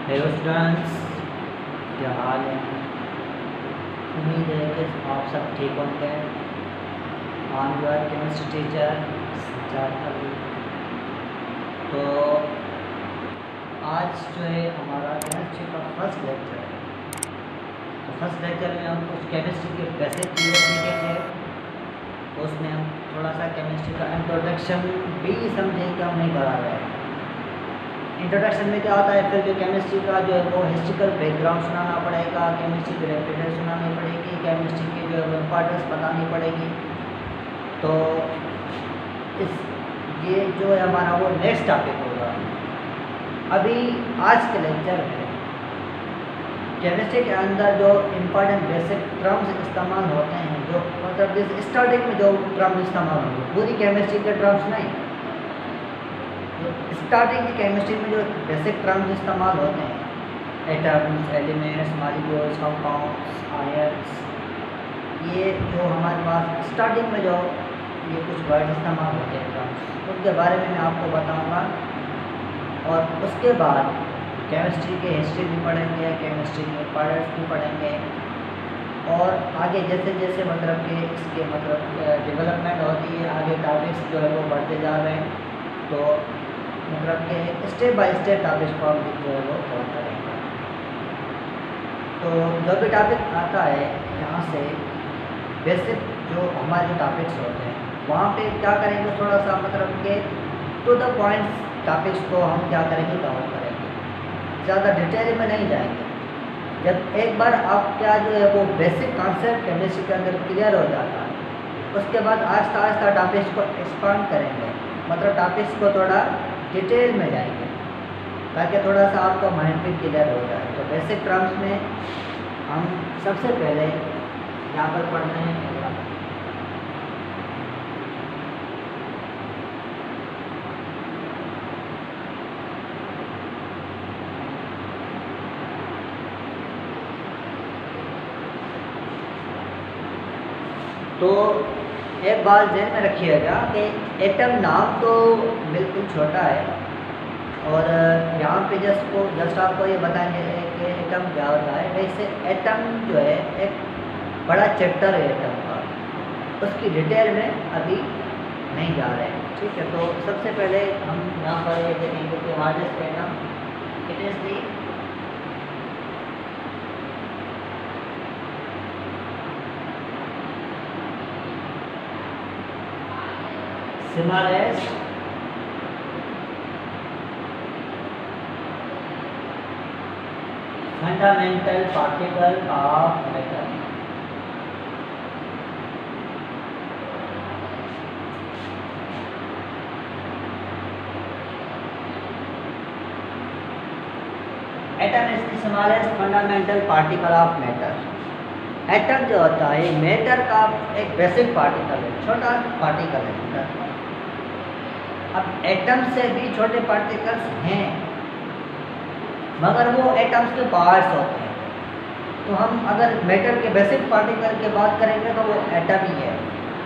Hello students, क्या हाल है। उम्मीद है कि आप सब ठीक होंगे। On your chemistry teacher Sajjad Ali. तो आज जो है हमारा केमिस्ट्री का फर्स्ट लेक्चर है। तो फर्स्ट लेक्चर में हम कुछ केमिस्ट्री के बेसिक चीज़ें सीखेंगे। उसमें हम थोड़ा सा केमिस्ट्री का इंट्रोडक्शन भी समझेंगे कि हम नहीं करा रहे हैं। इंट्रोडक्शन में क्या होता है, फिर जो केमिस्ट्री का जो है वो हिस्ट्रिकल बैकग्राउंड सुनाना पड़ेगा, केमिस्ट्री की रेफरेंस सुनानी पड़ेगी, केमिस्ट्री की जो है इम्पोर्टेंस बतानी पड़ेगी। तो ये जो है हमारा वो नेक्स्ट टॉपिक होगा। अभी आज के लेक्चर में केमिस्ट्री के अंदर जो इम्पोर्टेंट बेसिक टर्म्स इस्तेमाल होते हैं, जो मतलब जैसे स्टार्टिंग में जो टर्म्स इस्तेमाल होंगे, पूरी केमिस्ट्री के टर्म्स नहीं, स्टार्टिंग की केमिस्ट्री में जो बेसिक टर्म्स इस्तेमाल होते हैं, atoms, elements, molecules, compounds, ions, ये जो हमारे पास स्टार्टिंग में जो ये कुछ वर्ड इस्तेमाल होते हैं टर्म्स, उनके बारे में मैं आपको बताऊंगा। और उसके बाद केमिस्ट्री के हिस्ट्री भी पढ़ेंगे, केमिस्ट्री के पार्ट्स भी पढ़ेंगे, और आगे जैसे जैसे मतलब कि इसके मतलब डेवलपमेंट होती है, आगे टॉपिक्स जो है वो बढ़ते जा रहे हैं, तो मतलब कि स्टेप बाय स्टेप टॉपिक्स को हम जो है वो कवर करेंगे। तो जो भी टॉपिक आता है यहाँ से बेसिक जो हमारे टॉपिक्स होते हैं वहाँ पे क्या करेंगे, थोड़ा सा मतलब कि टू द पॉइंट्स टॉपिक्स को हम क्या करेंगे, कवर करेंगे, ज़्यादा डिटेल में नहीं जाएंगे। जब एक बार आप क्या जो है वो बेसिक कॉन्सेप्ट केमिस्ट्री के अंदर क्लियर हो जाता है, उसके बाद आहिस्ता आहिस्ता टॉपिक्स को एक्सपांड करेंगे, मतलब टॉपिक्स को थोड़ा डिटेल में जाएंगे ताकि थोड़ा सा आपका माइंड भी क्लियर हो जाए। तो बेसिक टर्म्स में हम सबसे पहले यहाँ पर पढ़ते हैं तो एक बात ध्यान में रखिएगा कि एटम नाम तो बिल्कुल छोटा है, और यहाँ पे जस्ट आपको ये बताएंगे कि एटम क्या होता है। वैसे एटम जो है एक बड़ा चैप्टर है एटम का, उसकी डिटेल में अभी नहीं जा रहे हैं, ठीक है। तो सबसे पहले हम यहाँ पर ये देखेंगे कि what is atom. It is the smallest fundamental particle of matter। Atom is the smallest fundamental particle of matter. Atom जो होता है मैटर का एक बेसिक पार्टिकल है, छोटा पार्टिकल है। अब एटम से भी छोटे पार्टिकल्स हैं, मगर वो एटम्स के पार्ट्स होते हैं। तो हम अगर मैटर के बेसिक पार्टिकल की बात करेंगे तो वो एटम ही है,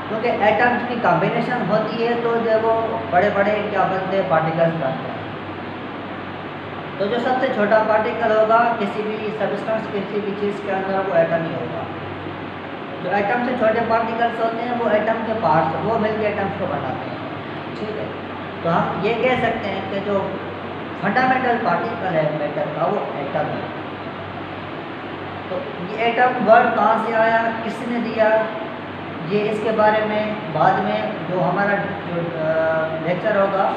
क्योंकि एटम्स की कॉम्बिनेशन होती है तो जब वो बड़े बड़े क्या बनते हैं, पार्टिकल्स बनते हैं। तो जो सबसे छोटा पार्टिकल होगा किसी भी सब्सटेंस, किसी भी चीज़ के अंदर, वो एटम ही होगा। जो एटम से छोटे पार्टिकल्स होते हैं वो एटम के पार्ट्स, वो मिलकर एटम्स को बनाते हैं, ठीक है। तो हम ये कह सकते हैं कि जो फंडामेंटल पार्टिकल है मैटर का वो एटम है। तो ये एटम वर्ड कहाँ से आया, किसने दिया, ये इसके बारे में बाद में जो हमारा जो लेक्चर होगा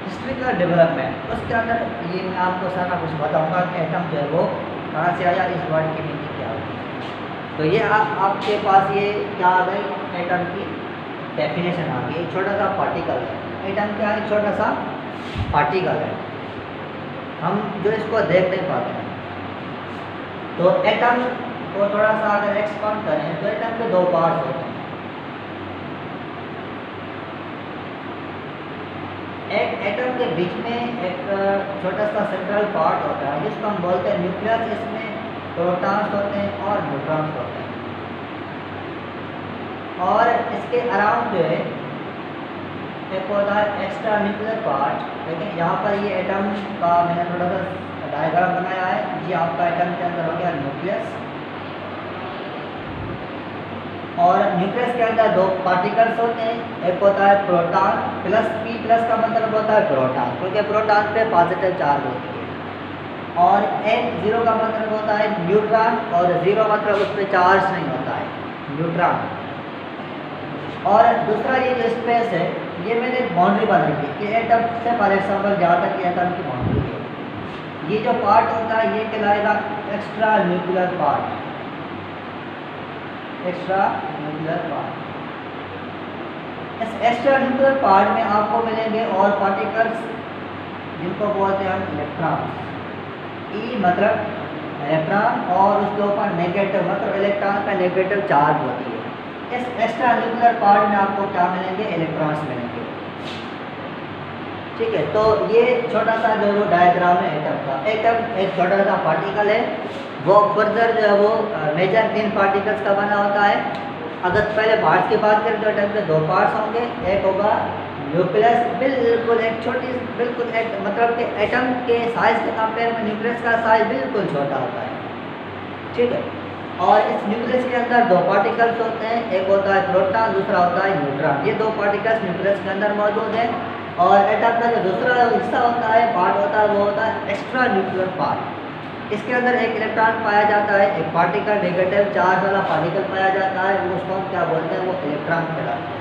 हिस्ट्रिकल डेवलपमेंट, उसके अंदर ये मैं आपको सारा कुछ बताऊंगा कि एटम जो है वो कहाँ से आया, इस वर्ड की मीनिंग क्या होगी। तो ये आपके पास ये क्या आ गई, एटम की डेफिनेशन आ गई। एक छोटा सा पार्टिकल है एटम, क्या है, छोटा सा पार्टिकल है, हम जो इसको देख नहीं पाते हैं। तो एटम को थोड़ा सा अगर एक्सपांड करें तो एटम के दो पार्ट्स होते हैं। एक एटम के बीच में एक छोटा सा सेंट्रल पार्ट होता है जिसको हम बोलते हैं न्यूक्लियस। इसमें प्रोटॉन्स होते हैं और न्यूट्रॉन्स होते हैं, और इसके अराउंड जो है एक होता है एक्स्ट्रा न्यूक्लियर पार्ट। लेकिन यहाँ पर ये एटम का मैंने थोड़ा सा डायग्राम बनाया है, ये आपका एटम के अंदर हो गया न्यूक्लियस। और न्यूक्लियस के अंदर दो पार्टिकल्स होते हैं, एक होता है प्रोटॉन प्लस, पी प्लस का मतलब होता है प्रोटॉन, क्योंकि प्रोटॉन पे पॉजिटिव चार्ज होती है। और एन जीरो का मतलब होता है न्यूट्रॉन, और जीरो मतलब उस पर चार्ज नहीं होता है, न्यूट्रॉन। और दूसरा ये जो स्पेस है, ये मैंने बाउंड्री बनाई थी कि एटम से फॉर एग्जाम्पल जहाँ तक एटम की बाउंड्री है, ये जो पार्ट होता है ये कहलाएगा extra nuclear part, extra nuclear part. इस एक्स्ट्रा न्यूक्लियर पार्ट में आपको मिलेंगे और पार्टिकल्स जिनको बोलते हैं हम इलेक्ट्रॉन। ई मतलब इलेक्ट्रॉन और उसके ऊपर नेगेटिव मतलब इलेक्ट्रॉन का नेगेटिव चार्ज होती है। इस एक्स्ट्रा न्यूक्लियर पार्ट में आपको क्या मिलेंगे, इलेक्ट्रॉन्स मिलेंगे। ठीक है, तो ये छोटा सा जो डायग्राम है एटम का, एटम एक छोटा सा पार्टिकल है, वो फर्दर जो है वो मेजर 3 पार्टिकल्स का बना होता है। अगर पहले पार्ट्स की बात करें तो एटम के 2 पार्ट्स होंगे, एक होगा न्यूक्लियस, बिल्कुल एक छोटी बिल्कुल एक मतलब कि एटम के साइज़ के कंपेयर में न्यूक्लियस का साइज़ बिल्कुल छोटा होता है। ठीक है, और इस न्यूक्लियस के अंदर 2 पार्टिकल्स होते हैं, एक होता है प्रोटॉन, दूसरा होता है न्यूट्रॉन। ये 2 पार्टिकल्स न्यूक्लियस के अंदर मौजूद हैं। और एटम का जो दूसरा हिस्सा होता है, पार्ट होता है, वो होता है एक्स्ट्रा न्यूक्लियर पार्ट। इसके अंदर एक इलेक्ट्रॉन पाया जाता है, एक पार्टिकल नेगेटिव चार्ज वाला पार्टिकल पाया जाता है, वो उसको हम क्या बोलते हैं, वो इलेक्ट्रॉन कहलाता है।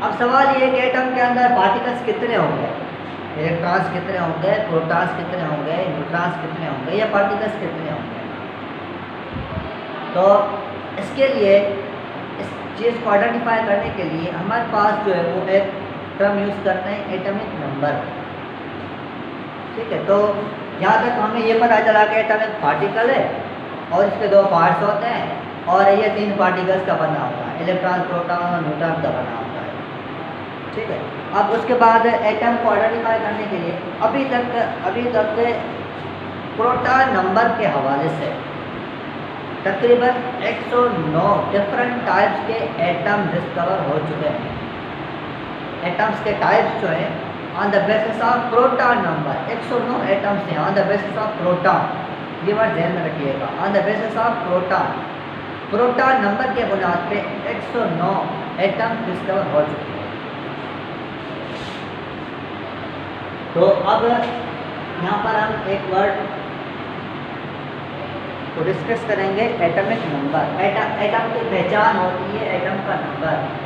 अब सवाल ये है कि एटम के अंदर पार्टिकल्स कितने होंगे, इलेक्ट्रॉन्स कितने होंगे, प्रोटॉन्स कितने होंगे, न्यूट्रॉन्स कितने होंगे, या पार्टिकल्स कितने होंगे। तो इसके लिए इस चीज़ को आइडेंटिफाई करने के लिए हमारे पास जो है वो एक टर्म यूज़ करते हैं, एटॉमिक नंबर। ठीक है, तो यहाँ तक हमें ये पता चला कि एटम एक पार्टिकल है और इसके 2 पार्ट्स होते हैं, और ये 3 पार्टिकल्स का बना होता है, इलेक्ट्रॉन, प्रोटॉन और न्यूट्रॉन का बना होता है। ठीक है, अब उसके बाद एटम को आइडेंटिफाई करने के लिए अभी तक प्रोटॉन नंबर के हवाले से तकरीबन 109 डिफरेंट टाइप्स के एटम डिस्कवर हो चुके हैं। एटम्स के टाइप्स जो हैं on the basis of proton number, 109 atoms हैं on the basis of proton, ये बात ध्यान में रखिएगा, on the basis of proton number के बुनियाद पे 109 एटम डिस्कवर हो चुके हैं। तो अब यहाँ पर हम एक वर्ड को डिस्कस करेंगे, एटॉमिक नंबर। एटम की पहचान होती है एटम का नंबर।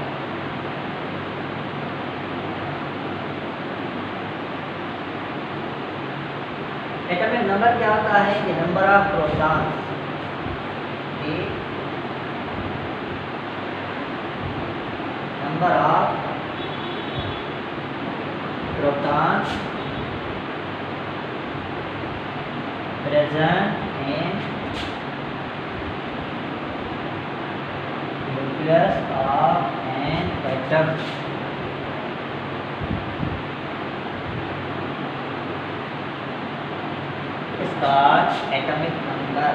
एटॉमिक नंबर क्या होता है कि number of proton, number of proton present in nucleus of an atom। इसका atomic number.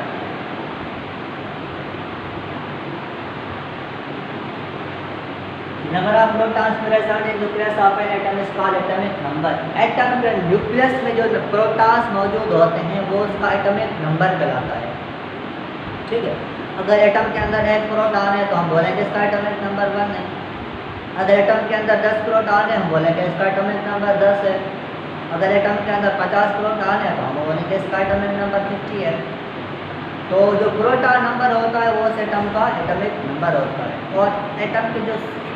Number of protons present in nucleus of an atom is called atomic number. Atom के nucleus में जो protons मौजूद होते हैं वो उसका एटॉमिक नंबर कहलाता है। ठीक है, अगर एटम के अंदर 1 प्रोटॉन है तो हम बोलेंगे इसका एटॉमिक नंबर 1 है। अगर एटम के अंदर 10 प्रोटॉन है हम बोलेंगे इसका एटॉमिक नंबर 10 है। अगर एटम के अंदर 50 प्रोटॉन है तो हम बोलेंगे इसका एटॉमिक नंबर 50 है। तो जो प्रोटॉन नंबर होता है वो उस एटम का एटॉमिक नंबर होता है, और एटम की जो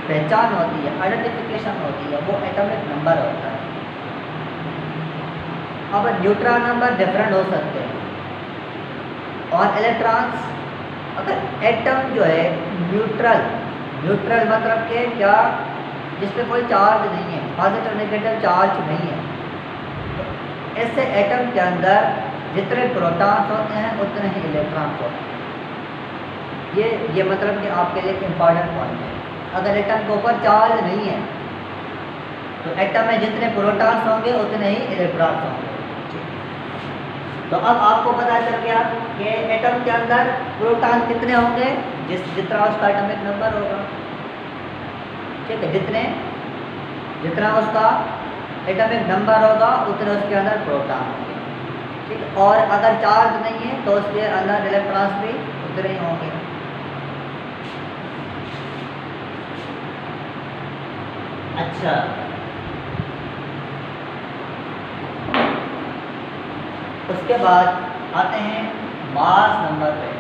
पहचान होती है, आइडेंटिफिकेशन होती है, वो एटॉमिक नंबर होता है। अब न्यूट्रॉन नंबर डिफरेंट हो सकते हैं, और इलेक्ट्रॉन्स, अगर एटम जो है न्यूट्रल मतलब कि क्या, जिसमें कोई चार्ज नहीं है, पॉजिटिव नेगेटिव चार्ज नहीं है, तो ऐसे एटम के अंदर जितने प्रोटॉन्स होते हैं उतने ही इलेक्ट्रॉन्स होते हैं। ये मतलब कि आपके लिए एक इम्पॉर्टेंट पॉइंट है। अगर एटम के ऊपर चार्ज नहीं है तो एटम में जितने प्रोटॉन्स होंगे उतने ही इलेक्ट्रॉन्स होंगे। तो अब आपको पता चल गया कि एटम के अंदर प्रोटॉन कितने होंगे, जितना उसका एटॉमिक नंबर होगा। ठीक है, जितना उसका एटॉमिक नंबर होगा उतने उसके अंदर प्रोटॉन होंगे, ठीक है। और अगर चार्ज नहीं है तो उसके अंदर इलेक्ट्रॉन्स भी उतने ही होंगे। अच्छा, उसके बाद आते हैं मास नंबर पे।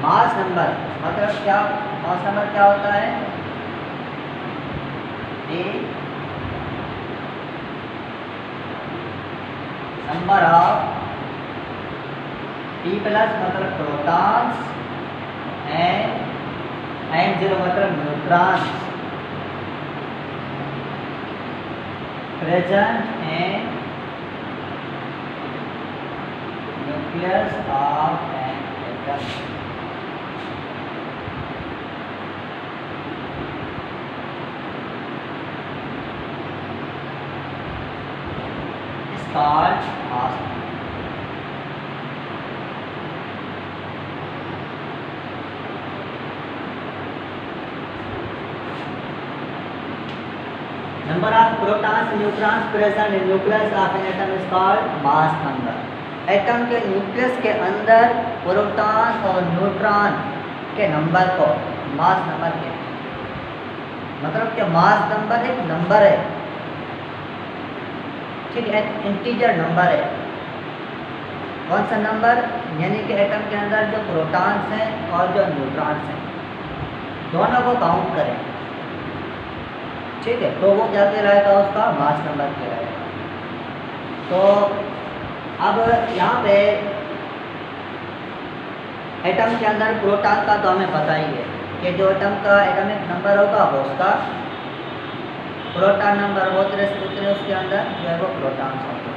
मास नंबर मतलब क्या? मास नंबर क्या होता है? नंबर ऑफ P प्लस मतलब प्रोटॉन्स एंड 0 मतलब neutrons present in nucleus of an atom. called mass number। Number of protons and neutrons present in nucleus of an atom is called mass number। Atom के nucleus के अंदर proton और neutron के number को mass number कहते हैं। मतलब कि मास नंबर एक नंबर है, ठीक है, इंटीजर नंबर है। कौन सा नंबर? यानी कि एटम के अंदर जो प्रोटॉन्स हैं और जो न्यूट्रॉन्स हैं दोनों को काउंट करें, ठीक है, तो वो क्या कहलाएगा? उसका मास नंबर कहलाएगा। तो अब यहाँ पे एटम के अंदर प्रोटॉन का तो हमें पता ही है कि जो एटम का एटॉमिक नंबर होगा वो उसका प्रोटॉन नंबर वो उतने उसके अंदर जो है वो प्रोटॉन्स होंगे।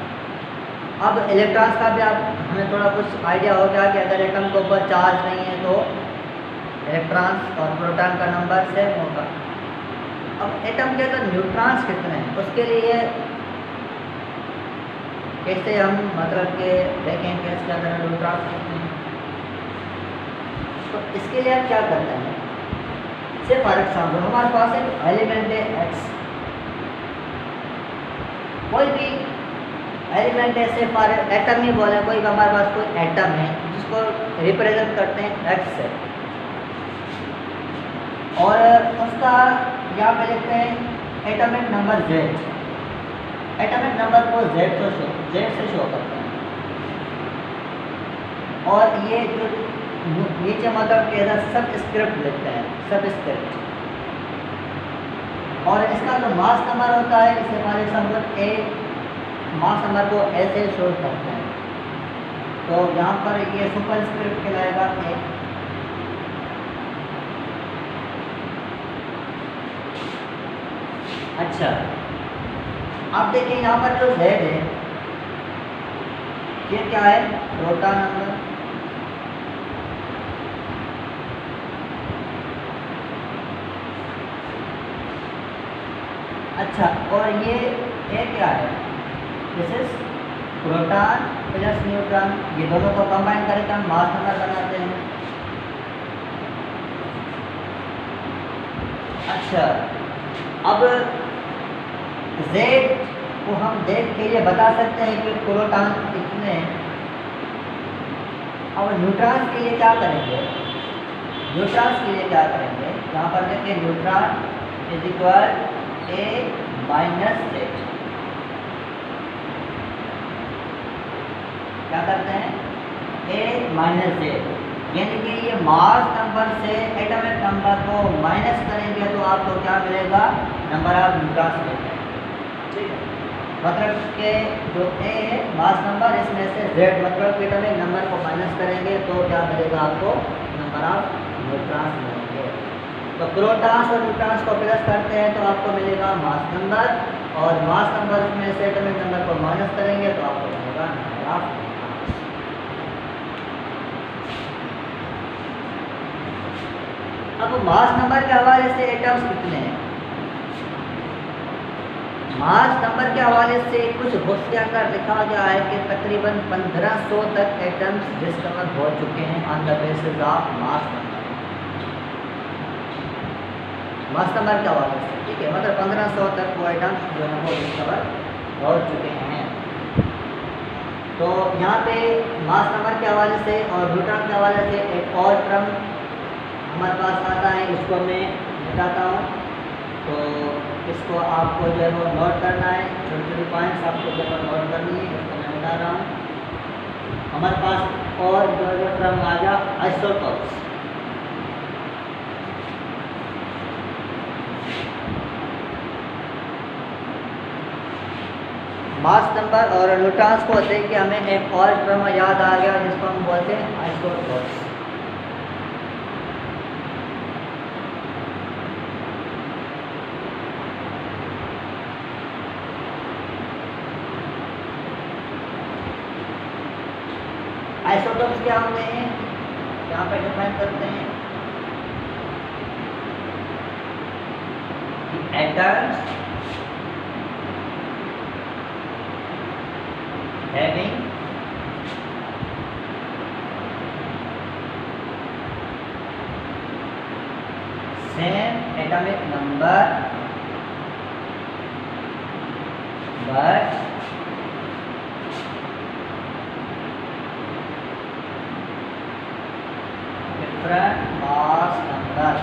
अब इलेक्ट्रॉन्स का भी आप हमें थोड़ा कुछ आइडिया हो गया कि अगर एटम के ऊपर चार्ज नहीं है तो इलेक्ट्रॉन्स और प्रोटॉन का नंबर सेम होगा। अब एटम के अंदर न्यूट्रॉन्स कितने हैं उसके लिए कैसे हम मतलब के देखें कि इसके अंदर न्यूट्रॉन्स कितने हैं। तो इसके लिए आप क्या करते हैं? से फॉर एग्जाम्पल हमारे पास एक एलिमेंट है एक्स, कोई भी एलिमेंट है, से फॉर एटम ही बोले, कोई भी हमारे पास कोई एटम है जिसको रिप्रेजेंट करते हैं एक्स से, और उसका यहाँ पे लिखते हैं atomic number Z. Atomic number को जेड से शो करते हैं। और ये जो नीचे मतलब के सब स्क्रिप्ट लिखते हैं, सब स्क्रिप्ट। और इसका जो मास नंबर होता है इसे हमारे संबंध ए मास नंबर को ऐसे शो करते हैं। तो यहाँ पर ये सुपर स्क्रिप्ट कहलाएगा ए। अच्छा, अब देखिए यहाँ पर जो Z है ये क्या है? Proton number. अच्छा, और ये A क्या है? This is proton plus neutron, ये दोनों को कंबाइन करके हम मास नंबर बनाते हैं। अच्छा, अब Z को हम देख के ये बता सकते हैं कि प्रोटॉन कितने हैं। अब न्यूट्रॉन्स के लिए क्या करेंगे? न्यूट्रॉन्स के लिए क्या करेंगे? यहाँ पर देखिए neutron is equal A minus Z। क्या करते हैं? A माइनस Z, यानी कि ये मास नंबर से एटॉमिक नंबर को माइनस करेंगे तो आपको क्या मिलेगा? नंबर ऑफ न्यूट्रॉन्स मिलेगा, ठीक है। मतलब के जो A है मास नंबर, इसमें से Z मतलब एटॉमिक नंबर को माइनस करेंगे तो क्या मिलेगा? आपको नंबर ऑफ न्यूट्रॉन्स मिलेंगे। तो प्रोटॉन्स और न्यूट्रॉन्स को प्लस करते हैं तो आपको मिलेगा मास नंबर, और मास नंबर में से एटॉमिक नंबर को माइनस करेंगे तो आपको मिलेगा नंबर ऑफ। अब मास नंबर के हवाले से एटम्स कितने हैं? मास नंबर के हवाले से कुछ बुक्स के अंदर लिखा गया है कि तकरीबन 1500 तक एटम्स डिस्कवर हो चुके हैं on the basis of mass number. Mass number के हवाले से, ठीक है, मतलब 1500 तक वो एटम्स जो है वो डिस्कवर हो चुके हैं। तो यहाँ पे मास नंबर के हवाले से और न्यूट्रॉन के हवाले से एक और टर्म हमारे पास आता है, इसको मैं बताता हूँ। तो इसको आपको जो है वो नोट करना है, छोटी छोटी पॉइंट्स आपको जो है नोट करनी है, इसको मैं बता रहा हूँ। हमारे पास और जो टर्म आ गया आइसोटोप्स। मास नंबर और न्यूट्रॉन्स को देख के हमें एक और टर्म याद आ गया जिसको हम बोलते हैं आइसोटोप्स। आइसोटोप्स क्या होते हैं, यहाँ पर डिफाइन करते हैं atoms having same atomic number but different mass number।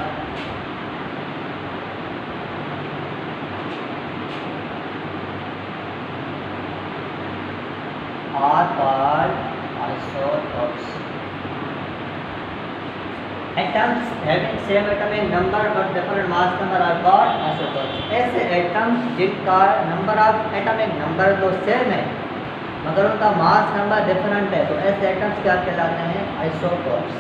are called isotopes। Atoms having same atomic number but different mass number are called isotopes। ऐसे एटम्स जिनका नंबर ऑफ एटॉमिक नंबर तो सेम है मगर उनका mass number different है, तो ऐसे atoms क्या कहलाते हैं, आइसोटोप्स।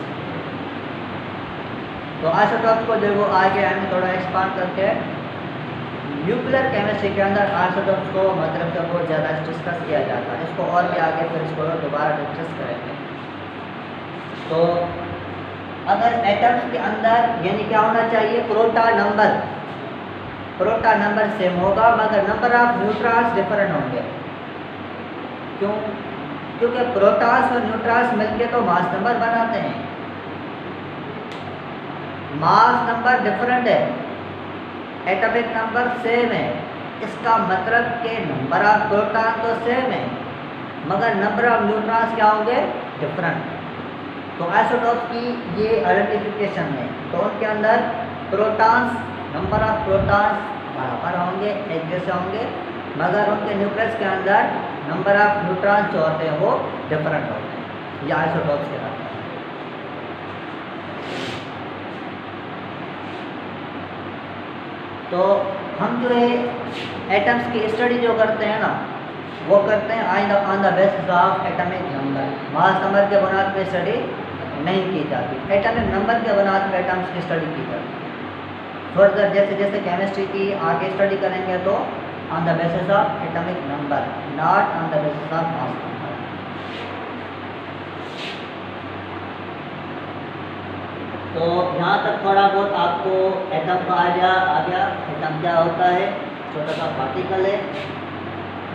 तो आइसोटोप्स को जो वो आगे हमें थोड़ा एक्सपांड करके न्यूक्लियर केमिस्ट्री के अंदर आइसोटोप्स को मतलब जब बहुत ज़्यादा डिस्कस किया जाता है, इसको और भी आगे फिर इसको दोबारा डिस्कस करेंगे। तो अगर एटम्स के अंदर यानी क्या होना चाहिए, प्रोटॉन नंबर सेम होगा मगर नंबर ऑफ न्यूट्रॉन्स डिफरेंट होंगे। क्यों? क्योंकि प्रोटॉन्स और न्यूट्रॉन्स मिलके तो मास नंबर बनाते हैं। मास नंबर डिफरेंट है, एटॉमिक नंबर सेम है, इसका मतलब कि नंबर ऑफ प्रोटॉन तो सेम है मगर नंबर ऑफ न्यूट्रॉन्स क्या होंगे, डिफरेंट। तो आइसोटोप्स की ये आइडेंटिफिकेशन है। तो उनके अंदर प्रोटॉन्स, नंबर ऑफ प्रोटॉन्स बराबर होंगे, एक जैसे होंगे मगर उनके न्यूक्लियस के अंदर नंबर ऑफ न्यूट्रॉन्स जो होते हैं वो डिफरेंट होते हैं। ये आइसोटोप्स कहलाते हैं। तो हम जो है एटम्स की स्टडी जो करते हैं ना, वो करते हैं on the basis of atomic number. Mass number के बुनियाद पे स्टडी नहीं की जाती, एटॉमिक नंबर के बुनियाद पे एटम्स की स्टडी की जाती है। फर्दर जैसे जैसे केमिस्ट्री की आगे स्टडी करेंगे तो on the basis of atomic number, not on the basis of mass number. तो यहाँ तक थोड़ा बहुत आपको एटम का आइडिया आ गया। एटम क्या होता है, छोटा सा पार्टिकल है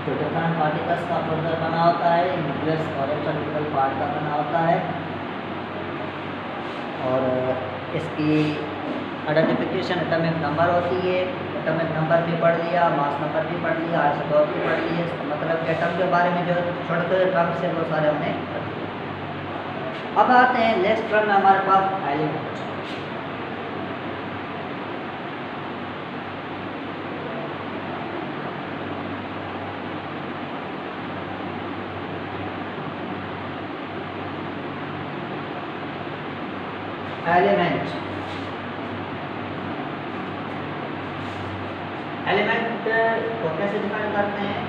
जो डिफरेंट पार्टिकल्स का फर्दर बना होता है, न्यूक्लियस और इलेक्ट्रिकल पार्ट का बना होता है। और इसकी आइडेंटिफिकेशन एटॉमिक नंबर होती है। एटॉमिक नंबर भी पढ़ लिया, मास नंबर भी पढ़ लिया, आइसोटोप भी पढ़ लिए। इसका मतलब एटम के बारे में जो छोटे छोटे टर्म्स हैं वो सारे हमने पढ़ लिए। अब आते हैं नेक्स्ट टर्म में हमारे पास एलिमेंट। एलिमेंट को कैसे डिफाइन करते हैं?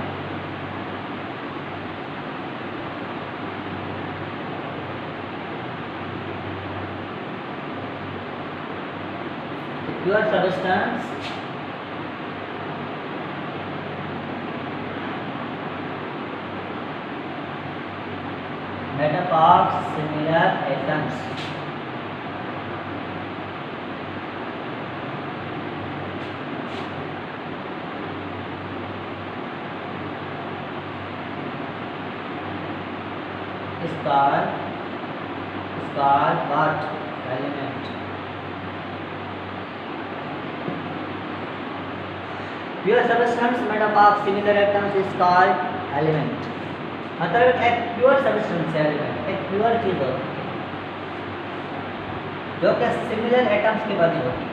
Pure substance made up of similar atoms called what element? Pure substance made up of similar atoms is called element. मतलब एक प्योर सब्सटेंस है एलिमेंट, एक प्योर चीज होती है जो कि सिमिलर एटम्स की बनी होती है,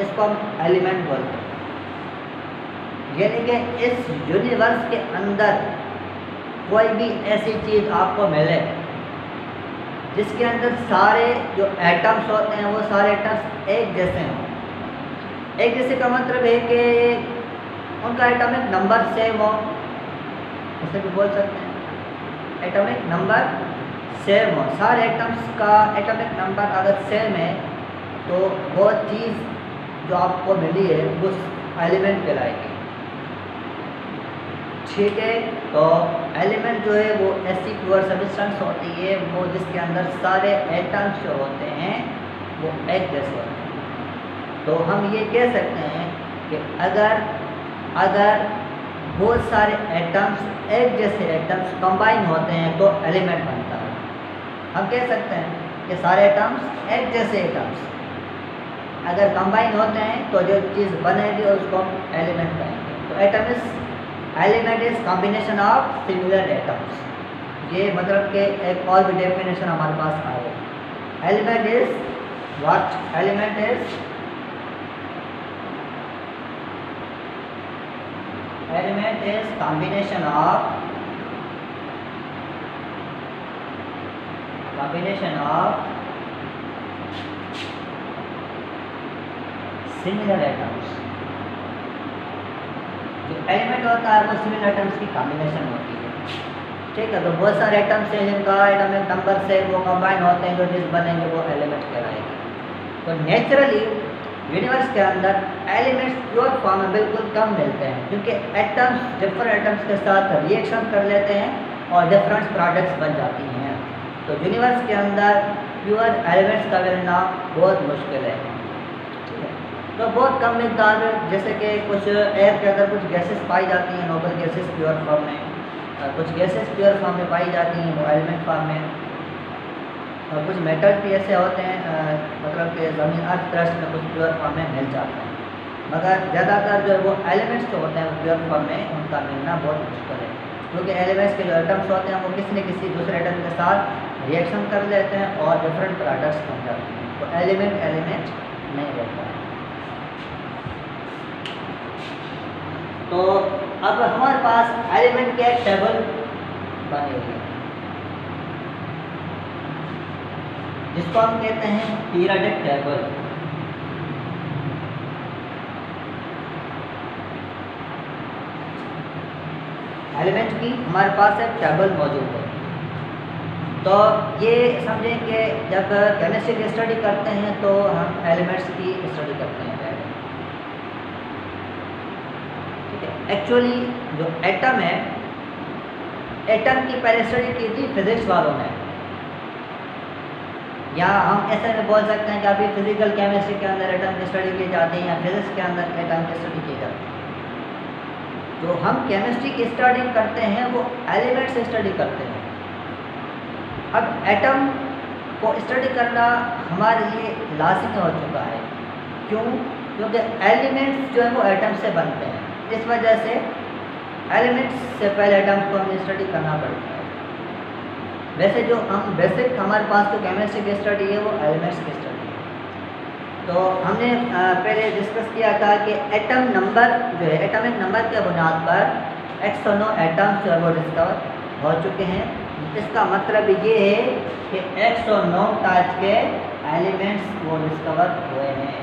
इसको हम एलिमेंट बोलते हैं। यानी कि इस यूनिवर्स के अंदर कोई भी ऐसी चीज आपको मिले जिसके अंदर सारे जो एटम्स होते हैं वो सारे एटम्स एक जैसे हों। एक जैसे का मतलब है कि उनका एटॉमिक नंबर सेम हो, ऐसे भी बोल सकते हैं, एटॉमिक नंबर सेम हो। सारे एटम्स का एटॉमिक नंबर अगर सेम है तो वो चीज़ जो आपको मिली है उस एलिमेंट कहलाएगी। ठीक है, तो एलिमेंट जो है वो ऐसी प्योर सब्सटेंस होती है वो जिसके अंदर सारे एटम्स जो होते हैं वो एक जैसे होते हैं। तो हम ये कह सकते हैं कि अगर बहुत सारे एटम्स एक जैसे एटम्स कंबाइन होते हैं तो एलिमेंट बनता है। हम कह सकते हैं कि सारे एटम्स एक जैसे एटम्स अगर कंबाइन होते हैं तो जो चीज़ बनेगी उसको हम एलिमेंट कहेंगे। तो element is combination of similar atoms. ये मतलब कि एक और भी डेफिनेशन हमारे पास आ गया। Element is what? Element is combination of similar atoms। जो एलिमेंट होता है वो सिमिलर एटम्स की कॉम्बिनेशन होती है। ठीक है, तो बहुत सारे एटम्स हैं जिनका एटॉमिक नंबर से वो कंबाइन होते हैं, जो चीज़ बनेंगे वो एलिमेंट कहलाएगी। तो नेचुरली यूनिवर्स के अंदर एलिमेंट्स प्योर फॉर्म में बिल्कुल कम मिलते हैं क्योंकि एटम्स डिफरेंट एटम्स के साथ रिएक्शन कर लेते हैं और डिफरेंट प्रोडक्ट्स बन जाती हैं। तो यूनिवर्स के अंदर प्योर एलिमेंट्स का मिलना बहुत मुश्किल है। ठीक है, तो बहुत कम मिकदार में, जैसे कि कुछ एयर के अंदर कुछ गैसेस पाई जाती हैं, नोबल गैसेस प्योर फॉर्म में, कुछ गैसेस प्योर फॉर्म में पाई जाती हैं वो एलिमेंट फॉर्म में, और कुछ मेटल भी ऐसे होते हैं मतलब कि ज़मीन अर्थ क्रस्ट में कुछ प्योर फॉर्म में मिल जाते हैं, मगर ज़्यादातर जो है वो एलिमेंट्स जो होते हैं वो प्योर फॉर्म में उनका मिलना बहुत मुश्किल है क्योंकि एलिमेंट्स के जो एटम्स होते हैं वो किसी न किसी दूसरे एटम के साथ रिएक्शन कर लेते हैं और डिफरेंट प्रोडक्ट्स बन जाते हैं। तो एलिमेंट नहीं रहता है। तो अब हमारे पास एलिमेंट के एक टेबल बनी हुई है जिसको हम कहते हैं पीरियोडिक टेबल। एलिमेंट की हमारे पास एक टेबल मौजूद है। तो ये समझें कि जब केमिस्ट्री की स्टडी करते हैं तो हम एलिमेंट्स की स्टडी करते हैं पहले। ठीक है, एक्चुअली जो एटम है, एटम की पहले स्टडी की थी फिजिक्स वालों ने, या हम ऐसे में बोल सकते हैं कि अभी फिजिकल केमिस्ट्री के अंदर एटम की स्टडी की जाती है या फिजिक्स के अंदर एटम की स्टडी की जाती है। जो हम केमिस्ट्री की स्टडी करते हैं वो एलिमेंट से स्टडी करते हैं। अब एटम को स्टडी करना हमारे लिए लाजिमी हो चुका है। क्यों? क्योंकि एलिमेंट्स जो है वो एटम से बनते हैं, इस वजह से एलिमेंट्स से पहले एटम्स को हमें स्टडी करना पड़ता है। वैसे जो हम बेसिक हमारे पास जो केमिस्ट्री की स्टडी है वो एलिमेंट्स की स्टडी है। तो हमने पहले डिस्कस किया था कि एटम नंबर जो है, एटॉमिक नंबर के बुनियाद पर 109 एटम्स जो है वो डिस्कवर हो चुके हैं। इसका मतलब ये है कि 109 टाइप के एलिमेंट्स वो डिस्कवर हुए हैं।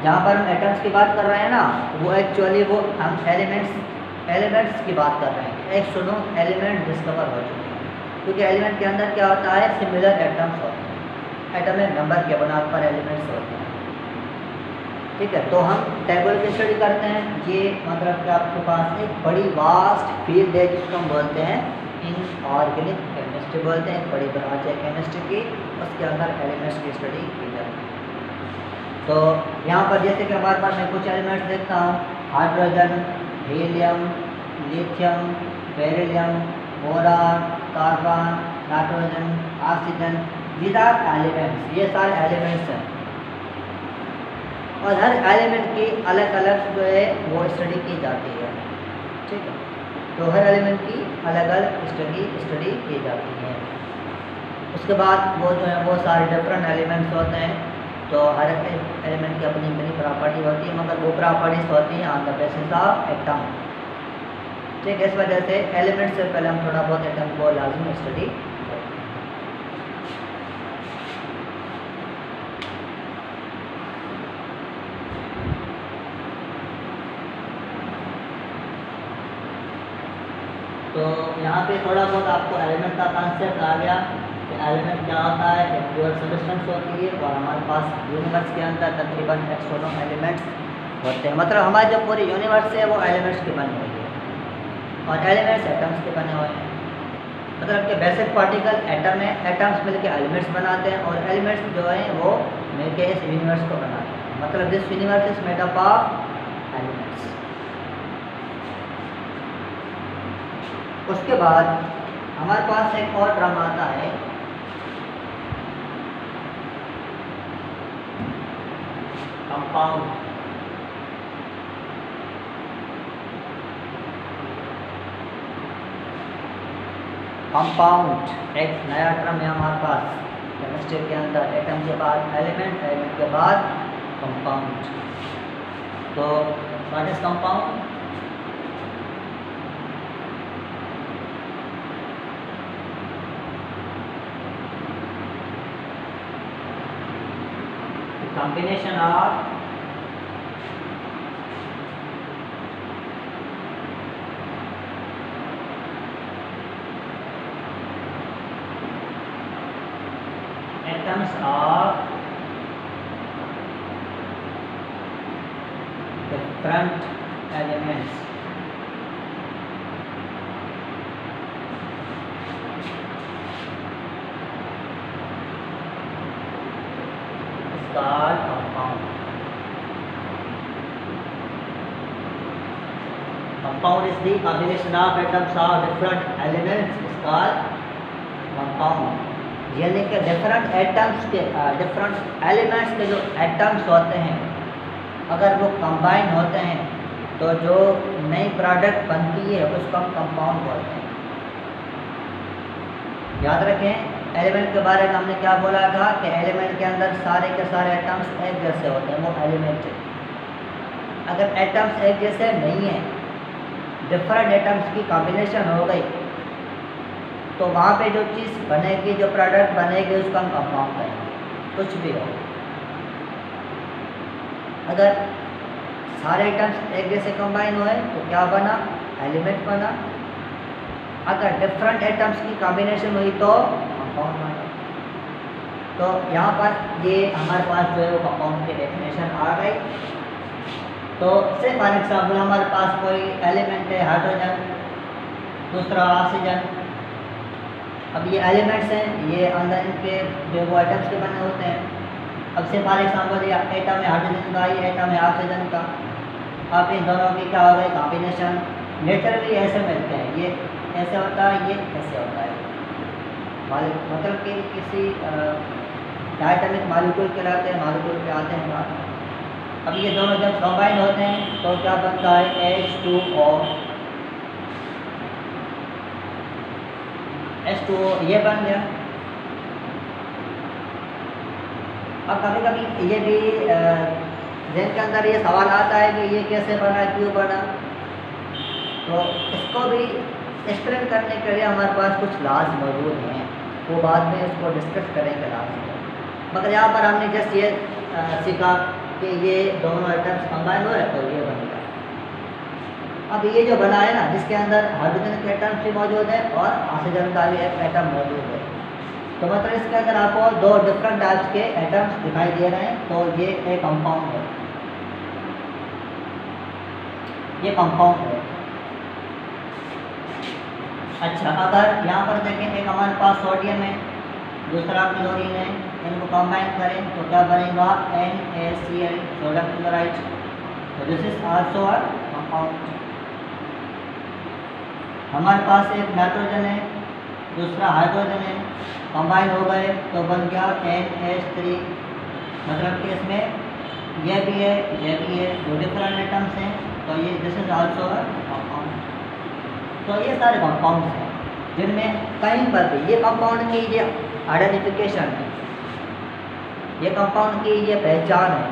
जहाँ पर हम एटम्स की बात कर रहे हैं ना, वो एक्चुअली वो हम एलिमेंट्स की बात कर रहे हैं। 109 एलिमेंट डिस्कवर हो चुके हैं क्योंकि एलिमेंट के अंदर क्या होता है, सिमिलर एटम्स होते हैं, एटॉमिक नंबर के बुनियाद पर एलिमेंट्स होते हैं। ठीक है, तो हम टेबल की स्टडी करते हैं। ये मतलब कि आपके पास एक बड़ी वास्ट फील्ड है जिसको हम बोलते हैं इनऑर्गेनिक केमिस्ट्री बोलते हैं, एक बड़ी ब्रांच है केमिस्ट्री की, उसके अंदर एलिमेंट्स की स्टडी की जाती है। तो यहाँ पर जैसे कि हमारे पास मैं कुछ एलिमेंट्स देखता हूँ, hydrogen, helium, lithium, beryllium, boron, carbon, nitrogen, oxygen, these are elements, ये सारे एलिमेंट्स हैं। और हर एलिमेंट की अलग अलग जो है वो स्टडी की जाती है, ठीक है। तो हर एलिमेंट की अलग अलग स्टडी की जाती है। उसके बाद वो जो है वो सारे डिफरेंट एलिमेंट्स होते हैं, तो हर एलिमेंट की अपनी अपनी प्रॉपर्टी होती है, मगर वो प्रॉपर्टीज होती हैं on the basis of atom, ठीक है। इस वजह से एलिमेंट से पहले हम थोड़ा बहुत एटम को लाजमी स्टडी करें। तो यहाँ पे थोड़ा बहुत आपको एलिमेंट का कॉन्सेप्ट आ गया कि एलिमेंट क्या होता है, एक प्योर सब्सटेंस होती है, और हमारे पास यूनिवर्स के अंदर तकरीबन 109 एलिमेंट्स होते हैं। मतलब हमारी जो पूरी यूनिवर्स है वो एलिमेंट्स की बनी हुई है, और एलिमेंट्स एटम्स के बने हुए हैं। मतलब कि बेसिक पार्टिकल एटम है, एटम्स मिलकर एलिमेंट्स बनाते हैं, और एलिमेंट्स जो हैं वो मिलकर इस यूनिवर्स को बनाते हैं। मतलब this universe is made up of elements. उसके बाद हमारे पास एक और टर्म आता है कंपाउंड। कंपाउंड एक नया टर्म है हमारे पास केमिस्ट्री के अंदर। एटम के बाद एलिमेंट, एलिमेंट के बाद कंपाउंड। तो what is compound? combination of atoms of different elements called compound. Compound is the combination of atoms of different elements is called compound. यानी कि डिफरेंट एटम्स के डिफरेंट एलिमेंट्स के जो एटम्स होते हैं अगर वो कंबाइन होते हैं तो जो नई प्रोडक्ट बनती है उसको हम कंपाउंड बोलते हैं। याद रखें एलिमेंट के बारे में हमने क्या बोला था कि एलिमेंट के अंदर सारे के सारे एटम्स एक जैसे होते हैं, वो एलिमेंट है। अगर एटम्स एक जैसे नहीं हैं, डिफरेंट एटम्स की कॉम्बिनेशन हो गई तो वहाँ पे जो चीज़ बनेगी, जो प्रोडक्ट बनेगी उसको हम कंपाउंड कहेंगे, कुछ भी हो। अगर सारे एटम्स एक जैसे कंबाइन हुए तो क्या बना? एलिमेंट बना। अगर डिफरेंट एटम्स की कॉम्बिनेशन हुई तो कंपाउंड बना। तो यहाँ पर ये हमारे पास जो है वो कंपाउंड की डेफिनेशन आ गई। तो से फॉर एग्जाम्पल हमारे पास कोई एलिमेंट है हाइड्रोजन, दूसरा ऑक्सीजन। अब ये एलिमेंट्स हैं, ये अंदर इनके जो वो एटम्स के बने होते हैं। अब से फॉर एग्जाम्पल ये एटम है हाइड्रोजन का, ये एटम है ऑक्सीजन का। अब इन दोनों की क्या हो गई? कॉम्बिनेशन। नेचुरली ऐसे मिलते हैं, ये ऐसे होता है, ये ऐसे होता है। मतलब कि किसी डायटमिक मॉलिक्यूल कहलाते हैं, मॉलिक्यूल पे आते हैं बात। अब ये दोनों जब कंबाइन होते हैं तो क्या बनता है? H2O। H2O ये बन गया। अब कभी कभी ये भी जहन के अंदर ये सवाल आता है कि ये कैसे बना, क्यों बना। तो इसको भी एक्सप्लेन करने के लिए हमारे पास कुछ लॉज मौजूद हैं, वो बाद में इसको डिस्कस करेंगे लॉज में। मगर यहाँ पर हमने जस्ट ये सीखा कि ये दोनों आइटम्स कंबाइन हुए तो ये बन गया। अब ये जो बना है ना, जिसके अंदर हाइड्रोजन के एटम्स भी मौजूद है और ऑक्सीजन का भी एक एटम मौजूद है, तो मतलब इसके अंदर आपको दो डिफरेंट टाइप्स के एटम्स दिखाई दे रहे हैं, तो ये एक कंपाउंड है, ये कंपाउंड है। अच्छा, अगर यहाँ पर देखें एक हमारे पास सोडियम है, दूसरा क्लोरीन है, इनको कंबाइन करें तो क्या बनेगा? NaCl, sodium chloride. तो this is also a compound. हमारे पास एक नाइट्रोजन है, दूसरा हाइड्रोजन है, कंबाइन हो गए तो बन गया NH3। मतलब कि इसमें ये भी है, ये भी है, दो डिफरेंट एटम्स हैं, तो ये this is also a compound. तो ये सारे कंपाउंड्स हैं जिनमें कहीं पर भी ये कंपाउंड की ये आइडेंटिफिकेशन है, ये कंपाउंड की ये पहचान है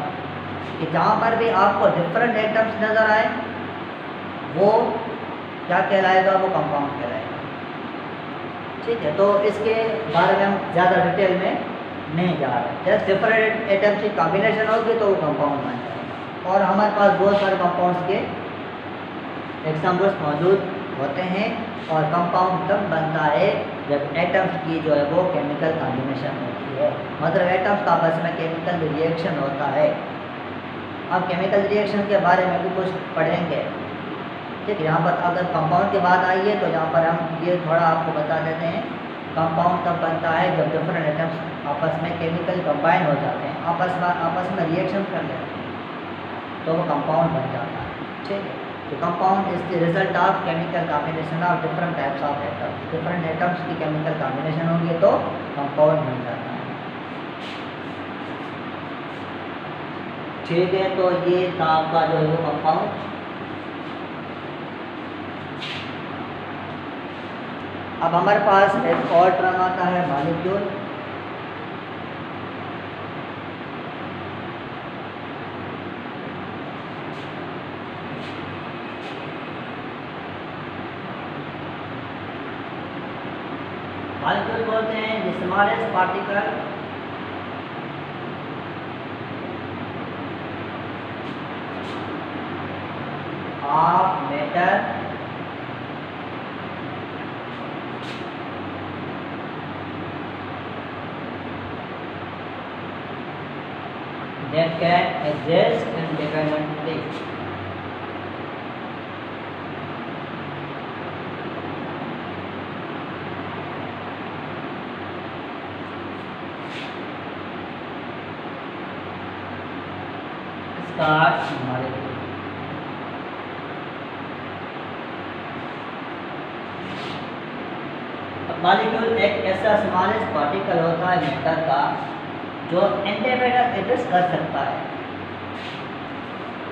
कि जहाँ पर भी आपको डिफरेंट एटम्स नज़र आए वो क्या कहलाएगा, वो कंपाउंड कहलाएगा। ठीक है, तो इसके बारे में हम ज़्यादा डिटेल में नहीं जा रहे, जस्ट डिफरेंट एटम्स की कॉम्बिनेशन होगी तो वो कंपाउंड बन जाएगा। और हमारे पास बहुत सारे कंपाउंड्स के एग्जाम्पल्स मौजूद होते हैं। और कंपाउंड तब बनता है जब एटम्स की जो है वो केमिकल कॉम्बिनेशन होती है, मतलब एटम्स का आपस में केमिकल रिएक्शन होता है। अब केमिकल रिएक्शन के बारे में भी कुछ पढ़ेंगे। ठीक है, यहाँ पर अगर कंपाउंड की बात आई है तो यहाँ पर हम ये थोड़ा आपको बता देते हैं। कंपाउंड तब बनता है जब डिफरेंट एटम्स आपस में केमिकल कंबाइन हो जाते हैं, आपस में रिएक्शन कर लेते हैं, तो वो कंपाउंड बन जाता है। ठीक है, तो compound is the result of chemical combination of different types of atoms. Different atoms की केमिकल कॉम्बिनेशन होगी तो कंपाउंड बन जाता है। ठीक है, तो ये था आपका जो है वो कंपाउंड। अब हमारे पास एक और टर्म आता है मॉलिक्यूल। मॉलिक्यूल बोलते हैं the smallest particle of matter that can exist independently. Start molecule. Molecule एक ऐसा स्मॉलेस्ट पार्टिकल होता है मैटर का जो इंडिपेंडेंट एग्जिस्ट कर सकता है।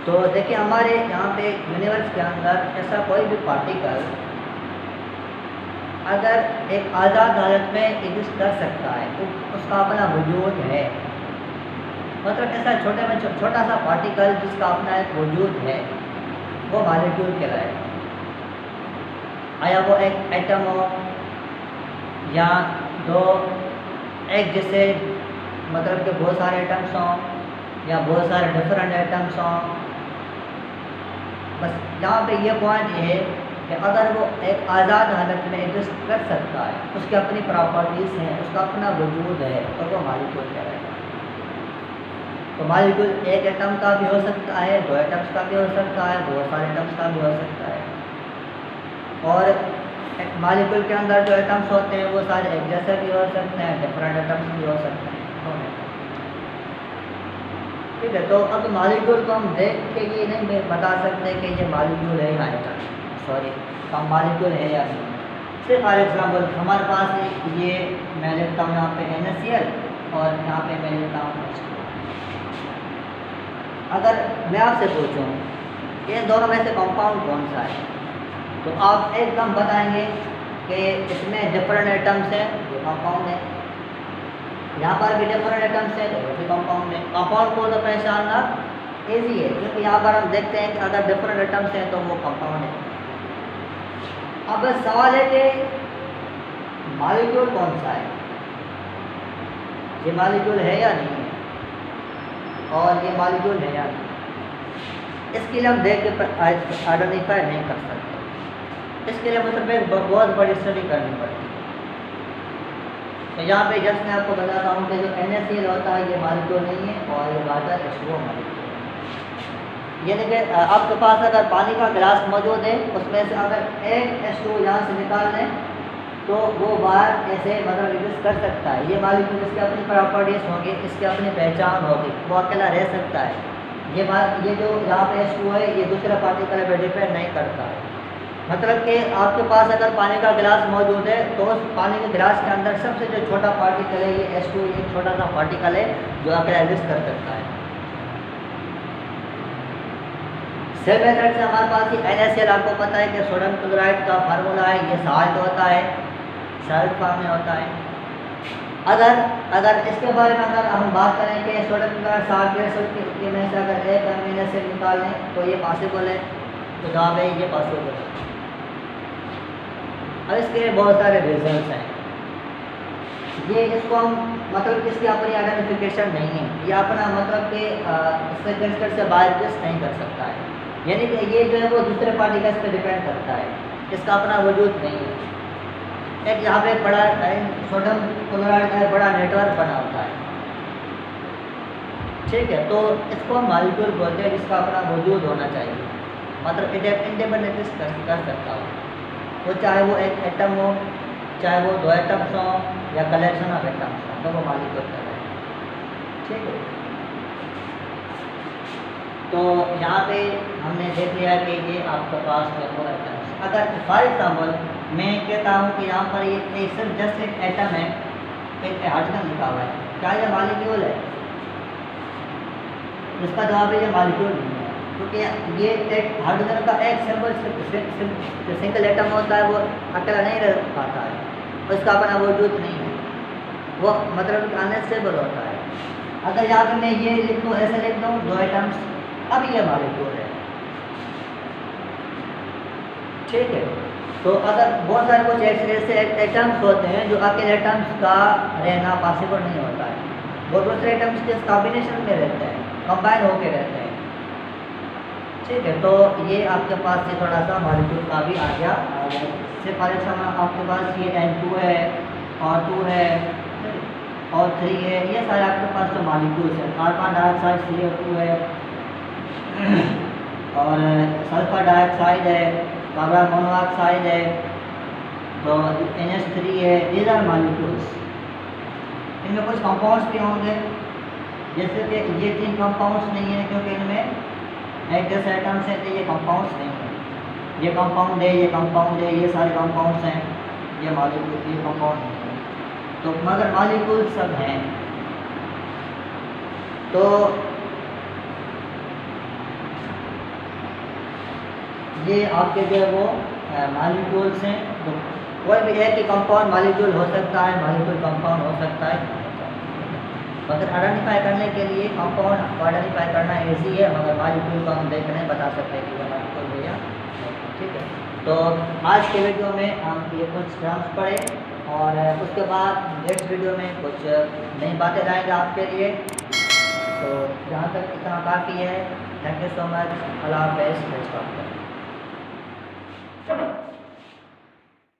तो देखिए हमारे यहाँ पे यूनिवर्स के अंदर ऐसा कोई भी पार्टिकल अगर एक आज़ाद हालत में एग्जिस्ट कर सकता है तो उसका अपना वजूद है। मतलब ऐसा छोटा सा पार्टिकल जिसका अपना एक वजूद है वो मॉलिक्यूल कहलाएगा। आया वो एक एटम हो या दो एक जैसे मतलब कि बहुत सारे एटम्स हों या बहुत सारे डिफरेंट एटम्स हों, बस यहाँ पे ये पॉइंट ये है कि अगर वो एक आज़ाद हालत में एग्जिस्ट कर सकता है, उसकी अपनी प्रॉपर्टीज़ हैं, उसका अपना वजूद है, तो वो मॉलिक्यूल कहलाएगा। तो मॉलिक्यूल एक एटम का भी हो सकता है, दो एटम्स का भी हो सकता है, बहुत सारे एटम्स का भी हो सकता है। और मॉलिक्यूल के अंदर जो एटम्स होते हैं वो सारे एक जैसे भी हो सकते हैं, डिफरेंट एटम्स भी हो सकते हैं। ठीक है, तो अब मॉलिक्यूल को हम देख के ये नहीं बता सकते कि ये मॉलिक्यूल है या एटम, सॉरी हम मॉलिक्यूल है या नहीं। सिर्फ फॉर एग्जाम्पल हमारे पास ये मैं लिखता हूँ यहाँ पे NaCl और यहाँ पे मैं लिखता हूँ H2। अगर मैं आपसे पूछूँ ये दोनों में से कंपाउंड कौन सा है, तो आप एकदम बताएंगे कि इसमें डिफरेंट एटम्स हैं, ये कंपाउंड है। यहाँ पर भी डिफरेंट एटम्स हैं तो वो भी कंपाउंड है। कंपाउंड को तो पहचानना ईजी है क्योंकि यहाँ पर हम देखते हैं कि अगर डिफरेंट एटम्स हैं तो वो कंपाउंड है। अब सवाल है कि मॉलिक्यूल कौन सा है, ये मॉलिक्यूल है या नहीं है, और ये मॉलिक्यूल है या नहीं। इसके लिए हम देख के आइडेंटिफाई नहीं कर सकते, इसके लिए मतलब एक बहुत बड़ी स्टडी करनी पड़ती है। तो यहाँ पे जस्ट मैं आपको बताता हूँ कि जो NaCl होता है ये मॉलिक्यूल नहीं है और ये वाटर H2O मॉलिक्यूल है। ये देखिए आपके पास अगर पानी का गिलास मौजूद है उसमें से अगर एक H2O यहाँ से निकाल लें तो वो बाहर ऐसे मतलब एग्जिस्ट कर सकता है। ये मॉलिक्यूल इसकी अपनी प्रॉपर्टीज़ होंगी, इसकी अपनी पहचान होगी, वो अकेला रह सकता है। ये जो यहाँ पे H2O है ये दूसरा पार्टिकल पर डिपेंड नहीं करता है। मतलब कि आपके पास अगर पानी का गिलास मौजूद है तो उस पानी के गिलास के अंदर सबसे जो छोटा पार्टिकल है ये H2, एक छोटा सा पार्टिकल है जो आकर एग्जिस्ट कर सकता है। सेम मेथड से हमारे पास ये NaCl, आपको पता है कि सोडियम क्लोराइड का फार्मूला है, ये साल्ट होता है, साल्ट फॉर्म में होता है। अगर इसके बारे में अगर हम बात करें कि सोडियम क्लोराइड साल्ट के में से अगर एक अमीनो एसिड निकाल लें तो ये पॉसिबल है, तो जवाब है ये पॉसिबल है। अब इसके बहुत सारे रिजल्ट्स हैं, ये इसको हम मतलब इसकी अपनी आइडेंटिफिकेशन नहीं है, ये अपना मतलब कि इससे कंस्ट्रक्ट से बाहर एग्जिस्ट नहीं कर सकता है, यानी कि ये जो है वो दूसरे पार्टिकल्स पे डिपेंड करता है, इसका अपना वजूद नहीं है। एक यहाँ पे बड़ा सोडियम क्लोराइड का बड़ा नेटवर्क बना होता है, ठीक है, तो इसको हम मॉलिक्यूल बोलते हैं जिसका अपना वजूद होना चाहिए, मतलब इंडिपेंडेंट एग्जिस्ट कर सकता हो, वो चाहे वो एक एटम हो, चाहे वो 2 एटम्स हों या कलेक्शन ऑफ एटम्स हों, तो वो मॉलिक्यूल कर रहे हैं, ठीक है। तो यहाँ पे हमने देख लिया कि ये आपके पास है वो एटम्स। अगर फॉर एग्जाम्पल मैं कहता हूँ कि यहाँ पर ये सिर्फ जस्ट एक एटम है, एक हाइड्रोजन लिखा हुआ है, क्या ये मॉलिक्यूल है? इसका जवाब है ये मॉलिक्यूल नहीं है, क्योंकि ये एक हाइड्रोजन का एक सिंगल एटम होता है, वो अकेला नहीं रह पाता है, उसका अपना वजूद नहीं है, वो मतलब अनस्टेबल होता है। अगर यहाँ पे मैं ये लिख दूँ, ऐसे लिख दूँ 2 एटम्स, अब ये मॉलिक्यूल है, ठीक है। तो अगर बहुत सारे कुछ ऐसे एटम्स होते हैं जो अकेले एटम्स का रहना पॉसिबल नहीं होता है, वो दूसरे एटम्स के कॉम्बिनेशन में रहते हैं, कंबाइन होके रहते हैं, ठीक है। तो ये आपके पास से थोड़ा सा मॉलिक्यूल का भी आ गया। जैसे फॉर एग्जाम्पल आपके पास ये N2 है, R2 है और 3 है, ये सारे आपके पास जो मॉलिक्यूल्स हैं, कार्बन डाइऑक्साइड CO2 है और सल्फर डाइऑक्साइड है, कार्बन मोनोऑक्साइड है, तो NH3 है, दीज आर मॉलिक्यूल्स। इनमें कुछ कंपाउंड्स भी होंगे, जैसे कि ये 3 कंपाउंड्स नहीं है क्योंकि इनमें एक जैसे एटम्स हैं, तो ये कंपाउंड्स नहीं है, ये कंपाउंड है, ये कंपाउंड है, ये सारे कंपाउंड्स हैं, ये मॉलिक्यूल, ये कंपाउंड नहीं है, तो मगर मॉलिक्यूल सब हैं। तो ये आपके जो है वो मॉलिक्यूल्स हैं, तो कोई भी है कि कंपाउंड मॉलिक्यूल हो सकता है, मॉलिक्यूल कंपाउंड हो सकता है, मगर आइडेंटिफाई करने के लिए कंपाउंड को आइडेंटिफाई करना ईजी है, मगर मॉलिक्यूल को हम देख नहीं बता सकते कि ये मॉलिक्यूल है या नहीं, ठीक है। तो आज के वीडियो में हम ये कुछ टर्म्स पढ़े और उसके बाद नेक्स्ट वीडियो में कुछ नई बातें लाएंगे आपके लिए। तो जहाँ तक इतना काफ़ी है, थैंक यू सो मच, अल्लाह हाफ़िज़।